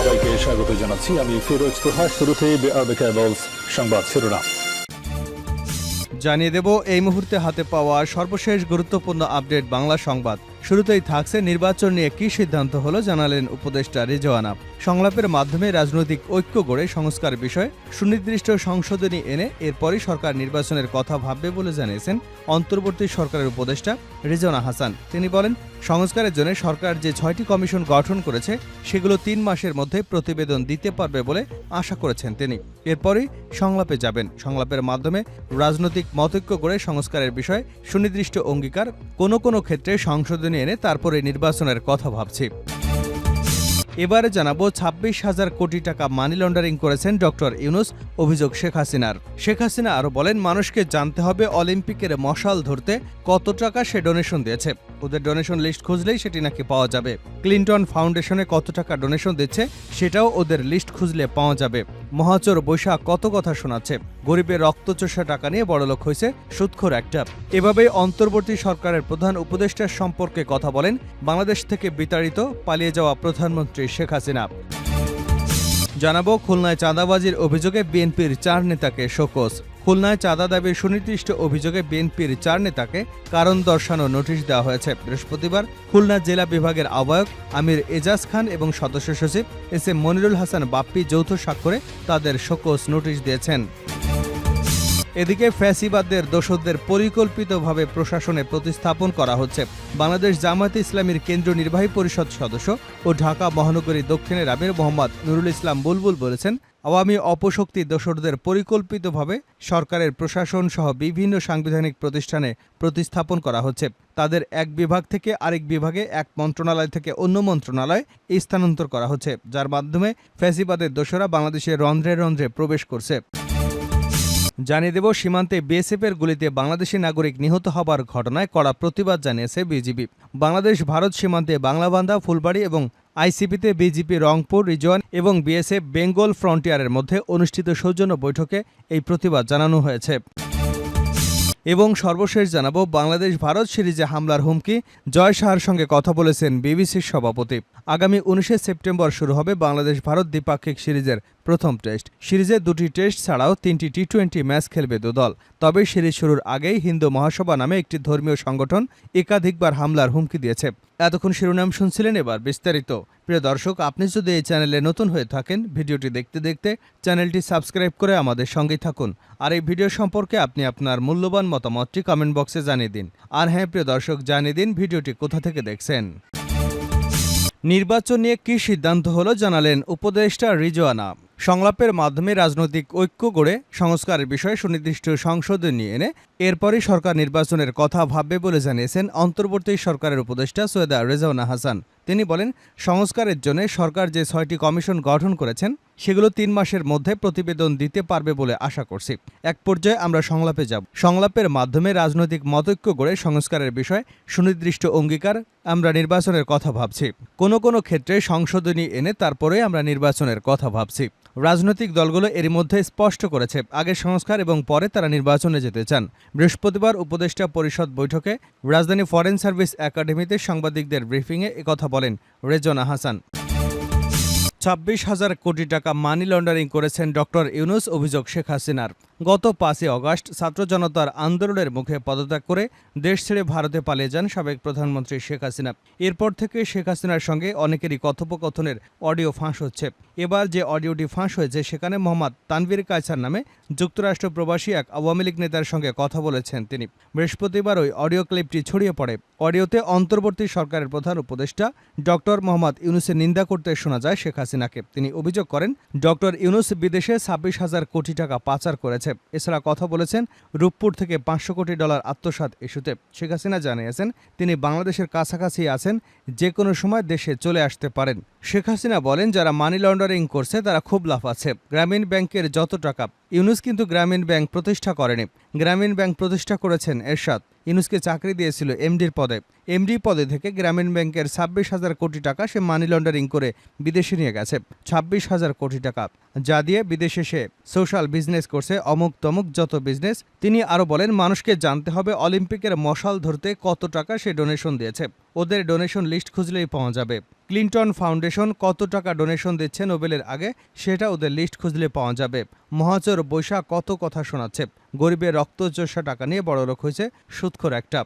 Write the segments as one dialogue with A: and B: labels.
A: সবাইকে স্বাগত জানাচ্ছি। আমি ফিরোজ তোহা। শুরুতেই সংবাদ শিরোনাম
B: জানিয়ে দেব এই মুহূর্তে হাতে পাওয়া সর্বশেষ গুরুত্বপূর্ণ আপডেট বাংলা সংবাদ। শুরুতেই থাকছে নির্বাচন নিয়ে কী সিদ্ধান্ত হলো জানালেন উপদেষ্টা রেজওয়ানা। সংলাপের মাধ্যমে রাজনৈতিক ঐক্য গড়ে সংস্কার বিষয়ে সুনির্দিষ্ট সংশোধনী এনে এরপরই সরকার নির্বাচনের কথা ভাববে বলে জানিয়েছেন অন্তর্বর্তী সরকারের উপদেষ্টা রেজওয়ানা হাসান। তিনি বলেন, সংস্কারের জন্য সরকার যে 6টি কমিশন গঠন করেছে সেগুলো 3 মাসের মধ্যে প্রতিবেদন দিতে পারবে বলে আশা করেছেন তিনি। এরপরই সংলাপে যাবেন। সংলাপের মাধ্যমে রাজনৈতিক মতৈক্য গড়ে সংস্কারের বিষয়ে সুনির্দিষ্ট অঙ্গীকার, কোনো ক্ষেত্রে সংশোধনী এনে তারপরে নির্বাচনের কথা ভাবছি। এবারে জানাবো 26,000 কোটি টাকা মানি লন্ডারিং করেছেন ডক্টর ইউনূস, অভিযোগ শেখ হাসিনার। শেখ হাসিনা আরও বলেন, মানুষকে জানতে হবে অলিম্পিকের মশাল ধরতে কত টাকা সে ডোনেশন দিয়েছে। ওদের ডোনেশন লিস্ট খুঁজলেই সেটি নাকি পাওয়া যাবে। ক্লিন্টন ফাউন্ডেশনে কত টাকা ডোনেশন দিচ্ছে সেটাও ওদের লিস্ট খুঁজলে পাওয়া যাবে। মহাচোর বৈশাখ কত কথা শোনাচ্ছে। গরিবের রক্তচোষা টাকা নিয়ে বড়লোক হয়েছে সুদখোর একটা। এভাবেই অন্তর্বর্তী সরকারের প্রধান উপদেষ্টার সম্পর্কে কথা বলেন বাংলাদেশ থেকে বিতাড়িত পালিয়ে যাওয়া প্রধানমন্ত্রী শেখ হাসিনা। জানাবো, খুলনায় চাঁদাবাজির অভিযোগে বিএনপির 4 নেতাকে শোকজ। খুলনায় চাঁদা দাবির সুনির্দিষ্ট অভিযোগে বিএনপির 4 নেতাকে কারণ দর্শানো নোটিশ দেওয়া হয়েছে। বৃহস্পতিবার খুলনা জেলা বিভাগের আহ্বায়ক আমির এজাজ খান এবং সদস্য সচিব এস এম মনিরুল হাসান বাপ্পি যৌথ স্বাক্ষরে তাদের শোকজ নোটিশ দিয়েছেন। এদিকে ফ্যাসিবাদদের দোসরদের পরিকল্পিতভাবে প্রশাসনে প্রতিস্থাপন করা হচ্ছে। বাংলাদেশ জামায়াতে ইসলামীর কেন্দ্রীয় নির্বাহী পরিষদ সদস্য ও ঢাকা মহানগরী দক্ষিণের আমির মোহাম্মদ নুরুল ইসলাম বুলবুল বলেছেন, আওয়ামী অপশক্তি দোসরদের পরিকল্পিতভাবে সরকারের প্রশাসন সহ বিভিন্ন সাংবিধানিক প্রতিষ্ঠানে প্রতিস্থাপন করা হচ্ছে। তাদের এক বিভাগ থেকে আরেক বিভাগে, এক মন্ত্রণালয় থেকে অন্য মন্ত্রণালয় স্থানান্তর করা হচ্ছে, যার মাধ্যমে ফ্যাসিবাদের দোসররা বাংলাদেশের রন্ধ্রে রন্ধ্রে প্রবেশ করছে। জানিয়ে দেব, সীমান্তে বিএসএফের গুলিতে বাংলাদেশি নাগরিক নিহত হবার ঘটনায় কড়া প্রতিবাদ জানিয়েছে বিজিবি। বাংলাদেশ ভারত সীমান্তে বাংলাবান্ধা, ফুলবাড়ী এবং আইসিপিতে বিজিপি রংপুর রিজিয়ন এবং বিএসএফ বেঙ্গল ফ্রন্টিয়ারের মধ্যে অনুষ্ঠিত সৌজন্য বৈঠকে এই প্রতিবাদ জানানো হয়েছে। এবং সর্বশেষ জানাবো, বাংলাদেশ ভারত সিরিজে হামলার হুমকি, জয় শাহর সঙ্গে কথা বলেছেন বিবিসির সভাপতি। আগামী 19 সেপ্টেম্বর শুরু হবে বাংলাদেশ ভারত দ্বিপাক্ষিক সিরিজের প্রথম টেস্ট। সিরিজে 2টি টেস্ট ছাড়াও 3টি টি-20 ম্যাচ খেলবে দুদল। তবে সিরিজ শুরুর আগেই হিন্দু মহাসভা নামে একটি ধর্মীয় সংগঠন একাধিকবার হামলার হুমকি দিয়েছে। এতক্ষণ শিরোনাম শুনছিলেন, এবার বিস্তারিত। প্রিয় দর্শক, আপনি যদি এই চ্যানেলে নতুন হয়ে থাকেন, ভিডিওটি দেখতে দেখতে চ্যানেলটি সাবস্ক্রাইব করে আমাদের সঙ্গেই থাকুন। আর এই ভিডিও সম্পর্কে আপনি আপনার মূল্যবান মতামতটি কমেন্ট বক্সে জানিয়ে দিন। আর হ্যাঁ প্রিয় দর্শক, জানিয়ে দিন ভিডিওটি কোথা থেকে দেখছেন। নির্বাচন নিয়ে কী সিদ্ধান্ত হলো জানালেন উপদেষ্টা রেজওয়ানা। সংলাপের মাধ্যমে রাজনৈতিক ঐক্য গড়ে সংস্কারের বিষয়ে সুনির্দিষ্ট সংশোধনী এনে এরপরই সরকার নির্বাচনের কথা ভাববে বলে জানিয়েছেন অন্তর্বর্তী সরকারের উপদেষ্টা সৈয়দা রেজওয়ানা হাসান। তিনি বলেন, সংস্কারের জন্য সরকার যে 6টি কমিশন গঠন করেছেন সেগুলো 3 মাসের মধ্যে প্রতিবেদন দিতে পারবে বলে আশা করছি। এক পর্যায়ে আমরা সংলাপে যাব। সংলাপের মাধ্যমে রাজনৈতিক মতৈক্য গড়ে সংস্কারের বিষয়ে সুনির্দিষ্ট অঙ্গীকার, আমরা নির্বাচনের কথা ভাবছি। কোনো ক্ষেত্রে সংশোধনী এনে তারপরে আমরা নির্বাচনের কথা ভাবছি। রাজনৈতিক দলগুলো এরই মধ্যে স্পষ্ট করেছে আগে সংস্কার এবং পরে তারা নির্বাচনে যেতে চান। বৃহস্পতিবার উপদেষ্টা পরিষদ বৈঠকে রাজধানী ফরেন সার্ভিস একাডেমিতে সাংবাদিকদের ব্রিফিংয়ে একথা বলেন রেজওয়ানা হাসান। 26,000 কোটি টাকা মানি লন্ডারিং করেছেন ডক্টর ইউনূস, অভিযোগ শেখ হাসিনার। গত 5 অগাস্ট ছাত্র জনতার আন্দোলনের মুখে পদত্যাগ করে দেশ ছেড়ে ভারতে পালিয়ে যান সাবেক প্রধানমন্ত্রী শেখ হাসিনা। এরপর থেকে শেখ হাসিনার সঙ্গে অনেকেরই কথোপকথনের অডিও ফাঁস হচ্ছে। এবার যে অডিওটি ফাঁস হয়েছে সেখানে মোহাম্মদ তানভীর কায়সার নামে যুক্তরাষ্ট্র প্রবাসী এক আওয়ামী লীগ নেতার সঙ্গে কথা বলেছেন তিনি। বৃহস্পতিবার ওই অডিও ক্লিপটি ছড়িয়ে পড়ে। অডিওতে অন্তর্বর্তী সরকারের প্রধান উপদেষ্টা ডক্টর মোহাম্মদ ইউনূসের নিন্দা করতে শোনা যায় শেখ হাসিনাকে। তিনি অভিযোগ করেন, ডক্টর ইউনূস বিদেশে 26,000 কোটি টাকা পাচার করেছে। এছাড়া কথা বলেছেন রূপপুর থেকে $500 কোটি আত্মসাৎ ইস্যুতে। শেখ হাসিনা জানিয়েছেন তিনি বাংলাদেশের কাছাকাছি আছেন, যে কোনো সময় দেশে চলে আসতে পারেন। শেখ হাসিনা বলেন, যারা মানি লন্ডারিং করছে তারা খুব লাফাচ্ছে। গ্রামীণ ব্যাংকের যত টাকা, ইউনূস কিন্তু গ্রামীণ ব্যাংক প্রতিষ্ঠা করেনি। গ্রামীণ ব্যাংক প্রতিষ্ঠা করেছেন এরশাদ। ইউনূসকে চাকরি দিয়েছিল এমডির পদে। এমডি পদে থেকে গ্রামীণ ব্যাংকের 26,000 কোটি টাকা সে মানি লন্ডারিং করে বিদেশে নিয়ে গেছে। 26,000 কোটি টাকা, যা দিয়ে বিদেশে সে সোশ্যাল বিজনেস করছে, অমুক তমুক যত বিজনেস। তিনি আরও বলেন, মানুষকে জানতে হবে অলিম্পিকের মশাল ধরতে কত টাকা সে ডোনেশন দিয়েছে। ওদের ডোনেশন লিস্ট খুঁজলেই পাওয়া যাবে। ক্লিনটন ফাউন্ডেশন কত টাকা ডোনেশন দিচ্ছে নোবেলের আগে সেটা ওদের লিস্ট খুঁজলে পাওয়া যাবে। মহাচোর বৈশাখ কত কথা শোনাচ্ছে, গরিবের রক্তচোষা টাকা নিয়ে বড়লোক হয়েছে সুদখোর একটা।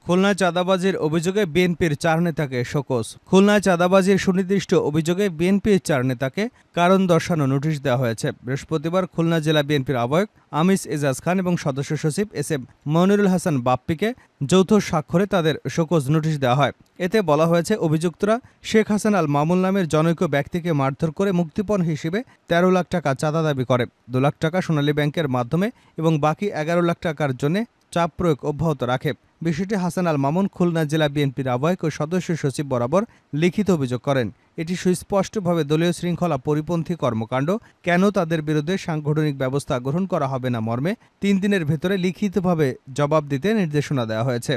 B: খুলনায় চাঁদাবাজির অভিযোগে বিএনপির 4 নেতাকে শোকজ। খুলনায় চাঁদাবাজির সুনির্দিষ্ট অভিযোগে বিএনপির 4 নেতাকে কারণ দর্শানো নোটিশ দেওয়া হয়েছে। বৃহস্পতিবার খুলনা জেলা বিএনপির আহ্বায়ক আমিস এজাজ খান এবং সদস্য সচিব এস.এম. মনিরুল হাসান বাপ্পিকে যৌথ স্বাক্ষরে তাদের শোকজ নোটিশ দেওয়া হয়। এতে বলা হয়েছে, অভিযুক্তরা শেখ হাসান আল মামুন নামের জনৈক ব্যক্তিকে মারধর করে মুক্তিপণ হিসেবে 13 লাখ টাকা চাঁদা দাবি করে। 2 লাখ টাকা সোনালী ব্যাংকের মাধ্যমে এবং বাকি 11 লাখ টাকার জন্য চাপ প্রয়োগ অব্যাহত রাখে। বিষয়টি হাসান আল মামুন খুলনা জেলা বিএনপির আহ্বায়ক ও সদস্য সচিব বরাবর লিখিত অভিযোগ করেন। এটি সুস্পষ্টভাবে দলীয় শৃঙ্খলা পরিপন্থী কর্মকাণ্ড, কেন তাদের বিরুদ্ধে সাংগঠনিক ব্যবস্থা গ্রহণ করা হবে না মর্মে 3 দিনের ভেতরে লিখিতভাবে জবাব দিতে নির্দেশনা দেওয়া হয়েছে।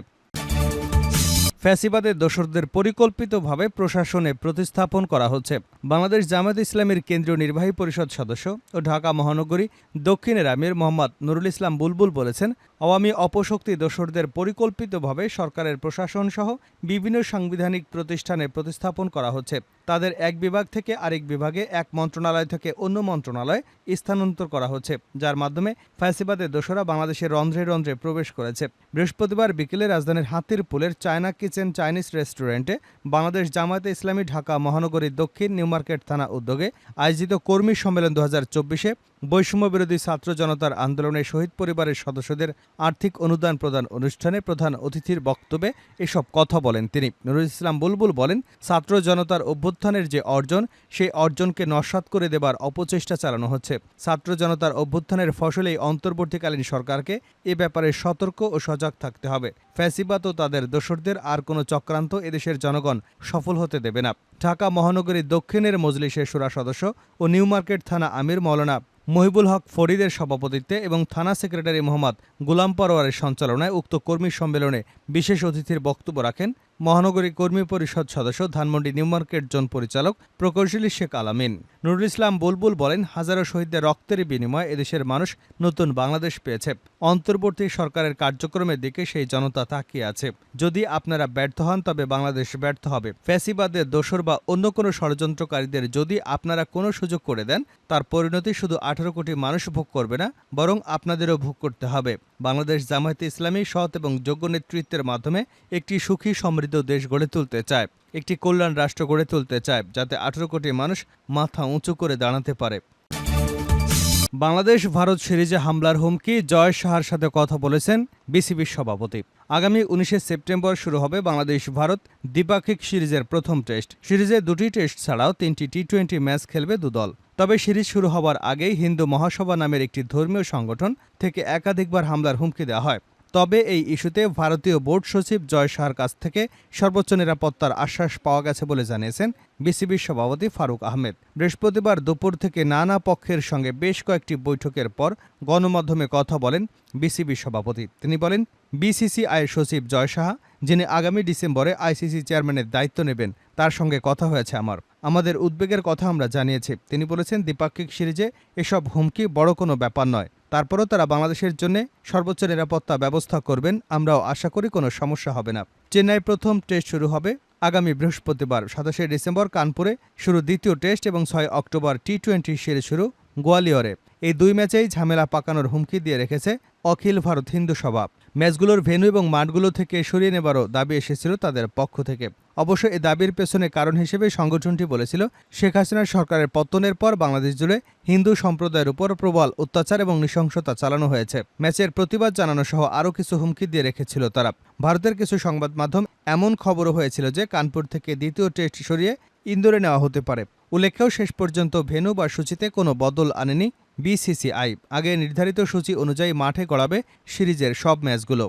B: ফ্যাসিবাদের দোসরদের পরিকল্পিতভাবে প্রশাসনে প্রতিস্থাপন করা হচ্ছে। বাংলাদেশ জামায়াত ইসলামীর কেন্দ্রীয় নির্বাহী পরিষদ সদস্য ও ঢাকা মহানগরী দক্ষিণের আমির মোহাম্মদ নুরুল ইসলাম বুলবুল বলেছেন, আওয়ামী অপশক্তি দোসরদের পরিকল্পিতভাবে সরকারের প্রশাসন সহ বিভিন্ন সাংবিধানিক প্রতিষ্ঠানে প্রতিস্থাপন করা হচ্ছে। তাদের এক বিভাগ থেকে আরেক বিভাগে, এক মন্ত্রণালয় থেকে অন্য মন্ত্রণালয়ে স্থানান্তর করা হচ্ছে, যার মাধ্যমে ফ্যাসিবাদের দোসররা বাংলাদেশের রন্ধ্রে রন্ধ্রে প্রবেশ করেছে। বৃহস্পতিবার বিকেলে রাজধানীর হাতিরপুলের চায়না কিচেন চাইনিজ রেস্টুরেন্টে বাংলাদেশ জামায়াতে ইসলামী ঢাকা মহানগরীর দক্ষিণ নিউ মার্কেট থানা উদ্যোগে আয়োজিত কর্মী সম্মেলন 2024-এ বৈষম্য বিরোধী ছাত্র জনতার আন্দোলনে শহীদ পরিবারের সদস্যদের আর্থিক অনুদান প্রদান অনুষ্ঠানে প্রধান অতিথির বক্তব্যে এসব কথা বলেন তিনি। নুরুল ইসলাম বুলবুল বলেন, ছাত্র জনতার অভ্যুত্থানের যে অর্জন, সেই অর্জনকে নস্যাৎ করে দেবার অপচেষ্টা চালানো হচ্ছে। ছাত্র জনতার অভ্যুত্থানের ফসলেই অন্তর্বর্তীকালীন সরকারকে এ ব্যাপারে সতর্ক ও সজাগ থাকতে হবে। ফ্যাসিবাদ ও তাদের দোসরদের আর কোনো চক্রান্ত এদেশের জনগণ সফল হতে দেবে না। ঢাকা মহানগরীর দক্ষিণের মজলিসের শুরা সদস্য ও নিউ মার্কেট থানা আমির মৌলানা মহিবুল হক ফরিদের সভাপতিত্বে এবং থানা সেক্রেটারি মোহাম্মদ গোলাম পরোয়ারের সঞ্চালনায় উক্ত কর্মী সম্মেলনে বিশেষ অতিথির বক্তব্য রাখেন মহানগরী কর্মী পরিষদ সদস্য ধানমন্ডি নিউ মার্কেট জোন পরিচালক প্রকৌশলী শেখ আলামিন। নুরুল ইসলাম বুলবুল বলেন, হাজারো শহীদদের রক্তের বিনিময়ে এদেশের মানুষ নতুন বাংলাদেশ পেয়েছে। অন্তর্বর্তী সরকারের কার্যক্রমের দিকে সেই জনতা তাকিয়ে আছে। যদি আপনারা ব্যর্থ হন তবে বাংলাদেশ ব্যর্থ হবে। ফ্যাসিবাদের দোসর বা অন্য কোনো ষড়যন্ত্রকারীদের যদি আপনারা কোনো সুযোগ করে দেন, তার পরিণতি শুধু 18 কোটি মানুষ ভোগ করবে না, বরং আপনাদেরও ভোগ করতে হবে। বাংলাদেশ জামায়াতে ইসলামী সৎ এবং যোগ্য নেতৃত্বের মাধ্যমে একটি সুখী সমৃদ্ধ দেশ গড়ে তুলতে চায়, একটি কল্যাণ রাষ্ট্র গড়ে তুলতে চায়, যাতে 18 কোটি মানুষ মাথা উঁচু করে দাঁড়াতে পারে। বাংলাদেশ ভারত সিরিজে হামলার হুমকি, জয় শাহর সাথে কথা বলেছেন বিসিবির সভাপতি। আগামী 19 সেপ্টেম্বর শুরু হবে বাংলাদেশ ভারত দ্বিপাক্ষিক সিরিজের প্রথম টেস্ট। সিরিজে 2টি টেস্ট ছাড়াও 3টি টি-20 ম্যাচ খেলবে 2 দল। তবে সিরিজ শুরু হবার আগেই হিন্দু মহাসভা নামের একটি ধর্মীয় সংগঠন থেকে একাধিকবার হামলার হুমকি দেওয়া হয়। তবে এই ইস্যুতে ভারতীয় বোর্ড সচিব জয় শাহর কাছ থেকে সর্বোচ্চ নিরাপত্তার আশ্বাস পাওয়া গেছে বলে জানিয়েছেন বিসিবির সভাপতি ফারুক আহমেদ। বৃহস্পতিবার দুপুর থেকে নানা পক্ষের সঙ্গে বেশ কয়েকটি বৈঠকের পর গণমাধ্যমে কথা বলেন বিসিবি সভাপতি। তিনি বলেন, বিসিসিআইয়ের সচিব জয় শাহ, যিনি আগামী ডিসেম্বরে আইসিসি চেয়ারম্যানের দায়িত্ব নেবেন, তার সঙ্গে কথা হয়েছে আমাদের উদ্বেগের কথা আমরা জানিয়েছি। তিনি বলেছেন, দ্বিপাক্ষিক সিরিজে এসব হুমকি বড় কোনো ব্যাপার নয়, তারপরও তারা বাংলাদেশের জন্য সর্বোচ্চ নিরাপত্তা ব্যবস্থা করবেন। আমরাও আশা করি কোনো সমস্যা হবে না। চেন্নাই প্রথম টেস্ট শুরু হবে আগামী বৃহস্পতিবার। 27 ডিসেম্বর কানপুরে শুরু দ্বিতীয় টেস্ট এবং 6 অক্টোবর টি-20 সিরিজ শুরু গোয়ালিয়রে। এই 2 ম্যাচেই ঝামেলা পাকানোর হুমকি দিয়ে রেখেছে অখিল ভারত হিন্দু সভা। ম্যাচগুলোর ভেন্যু এবং মাঠগুলো থেকে সরিয়ে নেবারও দাবি এসেছিল তাদের পক্ষ থেকে। অবশ্য এ দাবির পেছনে কারণ হিসেবে সংগঠনটি বলেছিল, শেখ হাসিনার সরকারের পতনের পর বাংলাদেশ জুড়ে হিন্দু সম্প্রদায়ের উপর প্রবল অত্যাচার এবং নৃশংসতা চালানো হয়েছে। ম্যাচের প্রতিবাদ জানানো সহ আরও কিছু হুমকি দিয়ে রেখেছিল তারা। ভারতের কিছু সংবাদ মাধ্যম এমন খবরও হয়েছিল যে কানপুর থেকে দ্বিতীয় টেস্ট সরিয়ে ইন্দোরে নেওয়া হতে পারে। উল্লেখ্য, শেষ পর্যন্ত ভেন্যু বা সূচিতে কোনো বদল আনেনি বিসিসিআই। আগে নির্ধারিত সূচি অনুযায়ী মাঠে গড়াবে সিরিজের সব ম্যাচগুলো।